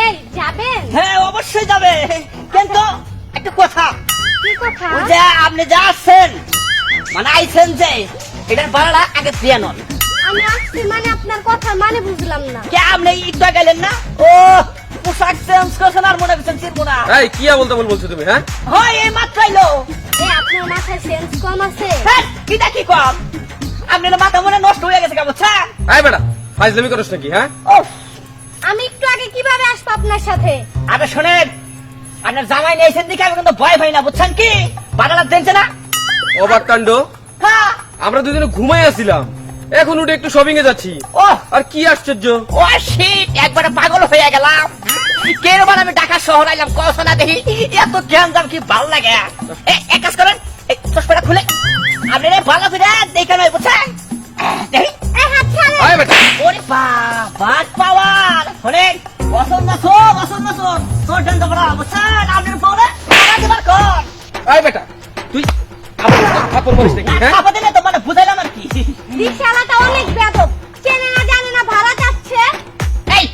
এই যাবেন? হ্যাঁ অবশ্যই যাবে, কিন্তু একটা কথা, কি কথা? ওই যে আপনি যা আসছেন মানে আইছেন যে এটার ভাড়া আগে দিয়ে নন। আমি আসছি মানে আপনার কথা মানে বুঝলাম না। কে আপনি একটু গেলেন না? ও পোশাক চেঞ্জ করছেন আর মনে করছেন চিনবো না। এই কি বলতে বলছো তুমি? হ্যাঁ হয় এই মাত্র আইলো। এই আপনার মাথায় সেন্স কম আছে? হ্যাঁ কিটা কি কম, আপনার মাথা মনে নষ্ট হয়ে গেছে কেমন বুঝছেন? এই বেটা ফাইজলামি করছ নাকি? হ্যাঁ ও আমি একটু আগে কিভাবে আসবো আপনার সাথে? আরে শোনেন, আপনার জামাই নিয়েছেন দিকে আমি কিন্তু ভয় পাই না বুঝছেন কি, বাগালার দিনছে না। অবাক কাণ্ড, হ্যাঁ আমরা দুজনে ঘুমাই আসছিলাম, এখন উঠে একটু শপিং এ যাচ্ছি। ও আর কি আশ্চর্য, ও শিট, একবারে পাগল হয়ে গেলাম। কেরবার আমি ঢাকা শহর আইলাম কসনা দেখি এত জ্ঞান দাম কি ভাল লাগে। এক কাজ করেন, এই চশমাটা খুলে আপনি ভালো করে দেখে নয় বুঝছেন দেখি। এই হাত ছাড়েন। এই বেটা ওরে বাবা পাওয়ার শোনেন, পছন্দ তোর টেন্ড করা বুঝছেন, আপনার ফোনে দেবার কর। এই বেটা তুই আমার থাপ্পড় মারিস নাকি? হ্যাঁ খাবার দিলে তো মানে বুঝাইলাম আর কি। রিকশাওয়ালাটা অনেক বেয়াদব, চেনে না জানে না ভাড়া যাচ্ছে। এই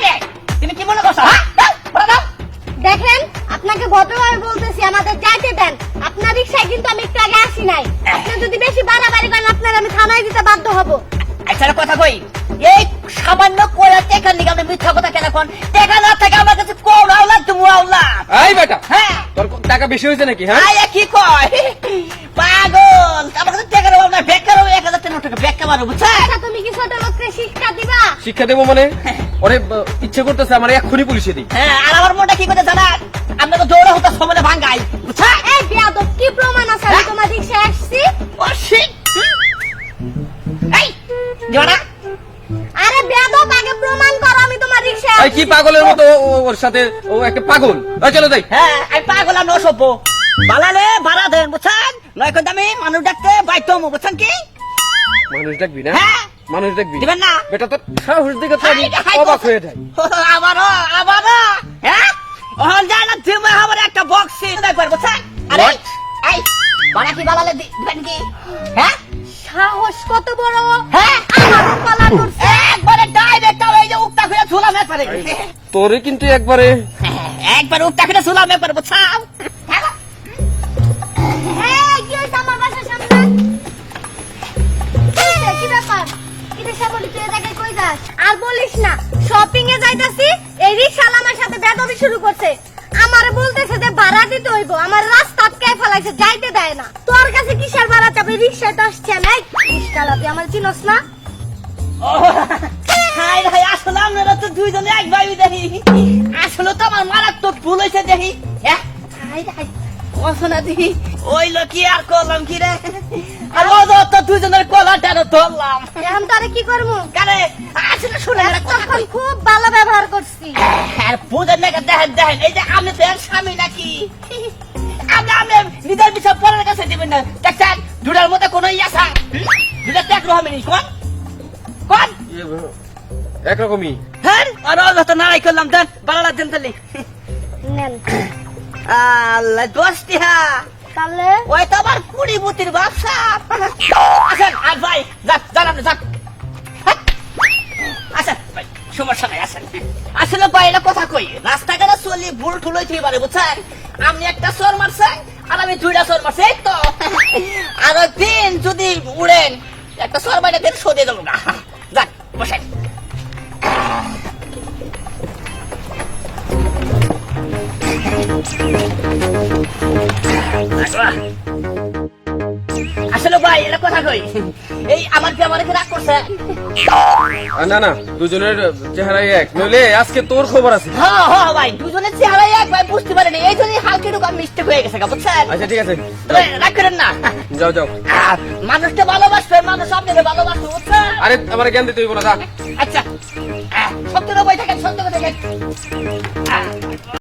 রে তুমি কি মনে করছো? হ্যাঁ দাও, ভাড়া দাও। দেখেন আপনাকে ভদ্রভাবে বলতেছি, আমাদের যাইতে দেন। আপনার রিকশায় কিন্তু আমি একটু আগে আসি নাই। আপনি যদি বেশি বাড়াবাড়ি করেন আপনার আমি থানায় দিতে বাধ্য হব। আচ্ছা কথা কই, এই সামান্য করে টেকার লিগে আপনি মিথ্যা কথা কেন কোন? টেকা না থাকে আমার কাছে কোন আওলাদ তুমি আওলাদ। এই বেটা হ্যাঁ তোর টাকা বেশি হয়েছে নাকি? হ্যাঁ আয়া কি কয় পাগল, আমার কাছে টেকার অভাব না, বেকার 1000 টাকা বেকা মারো বুঝছেন? আচ্ছা তুমি কি ছোট লোককে শিক্ষা দিবা? শিক্ষা দেবো মানে? ওরে ইচ্ছে করতেছে আমার এক্ষুনি পুলিশে দিই। হ্যাঁ আর আমার মনটা কি করে জানান, আপনাকে দৌড়ে হতো সময় ভাঙ্গাই বুঝছেন? এই বেয়াদব কি প্রমাণ আছে আমি তোমার রিকশায় আসছি? ও শিট, এই দিওয়ানা আরে বেয়াদব আগে প্রমাণ করো আমি তোমার রিকশায় এই কি পাগলের মতো ওর সাথে, ও একটা পাগল। এই চলো যাই। হ্যাঁ আমি পাগল আর নসভ্য, বালালে ভাড়া দেন বুঝছেন, নয় কিন্তু আমি মানুষ ডাকতে বাইতো বুঝছেন কি? মানুষ ডাকবি না? হ্যাঁ মানুষ ডাকবি দিবেন না? বেটা তোর সাহস দেখে তো আমি অবাক হয়ে যাই। আবারও হ্যাঁ ওহন যায় না তুমি আমার একটা বক্সি দেখবার বুঝছেন? আরে What? এই বাড়া কি বালালে দিবেন কি? হ্যাঁ সাহস কত বড়, হ্যাঁ আমার কলা করছে। একবারে ডাইরেক্ট এই যে উক্তা করে ঝুলাম একবারে, তোরে কিন্তু একবারে একবার উক্তা করে ঝুলাম একবার বুঝছাও। এই কি হইছে আমার বাসার সামনে? কি রে, কি ব্যাপার? কি রে শ্যামলী, তুই এ জায়গায় কই যাস? আর বলিস না, শপিং এ যাইতাছি, এই রিকশাওয়ালা আমার সাথে বেদবি শুরু করছে। আমারে বলতেছে যে ভাড়া দিতে হইব, আমার রাস্তা আটকায় ফেলাইছে, যাইতে দেয় না। তোর কাছে কিসের ভাড়া চাবে? রিকশায় তো আসছে না। রিকশাওয়ালা তুই আমার চিনস না? হাই হাই আসলে আপনারা তো দুইজনে এক ভাই দেখি, আসলে তো আমার মারাত্মক ভুল হয়েছে দেখি। হ্যাঁ হাই হাই কসনা দেখি ওই লোকি আর করলাম কি রে, আর ও তো দুইজনের কলাটারও ধরলাম। এখন তোরে কি করবো? কারে আসলে শুনে একটা কথা তখন কই, খুব ভালো ব্যবহার করছি। আর বুঝেন না দেখেন এই যে আপনি তো এর স্বামী নাকি, আপনি নিজের বিষয় পরের কাছে দেবেন না দেখছেন, দুটার মধ্যে কোনো ইয়াসা দুটা ত্যাগ রহমেনি কোন কোন একরকমই। হ্যাঁ আর অযথা নারাই করলাম, দেন বাংলা দেন তাহলে। নেন আল্লাহ দোস্তি হ্যাঁ তাহলে ওই তো আবার কুড়ি বুতির ব্যবসা। আসেন আর ভাই যান আপনি যান, আসেন ভাই সমস্যা নাই আসেন। আসলে ভাই এটা কথা কই, রাস্তাঘাটে চলি ভুল ঠুল হইতে পারে বুঝছেন, আপনি একটা চোর মারছেন আর আমি 2টা চোর মারছি, এই তো আর দিন যদি উড়েন একটা চোর বাইরে দিন সরিয়ে দেবো না। যান বসেন। আসলে ভাই এটা কথা কই, এই আমার কি আমার রাগ করছে? না না দুজনের চেহারাই এক, নইলে আজকে তোর খবর আছে। হ্যাঁ হ্যাঁ ভাই দুজনের চেহারাই এক ভাই, বুঝতে পারেনি এই জন্যই হালকা ঢুকা মিস্টেক হয়ে গেছে বুঝছেন? আচ্ছা ঠিক আছে তবে রাগ করেন না, যাও যাও। মানুষকে ভালোবাসবে, মানুষ আপনাকে ভালোবাসবে বুঝছেন? আরে আমার জ্ঞান দিতে হইব না, যা। আচ্ছা সত্য বই থাকেন, সত্য থাকেন।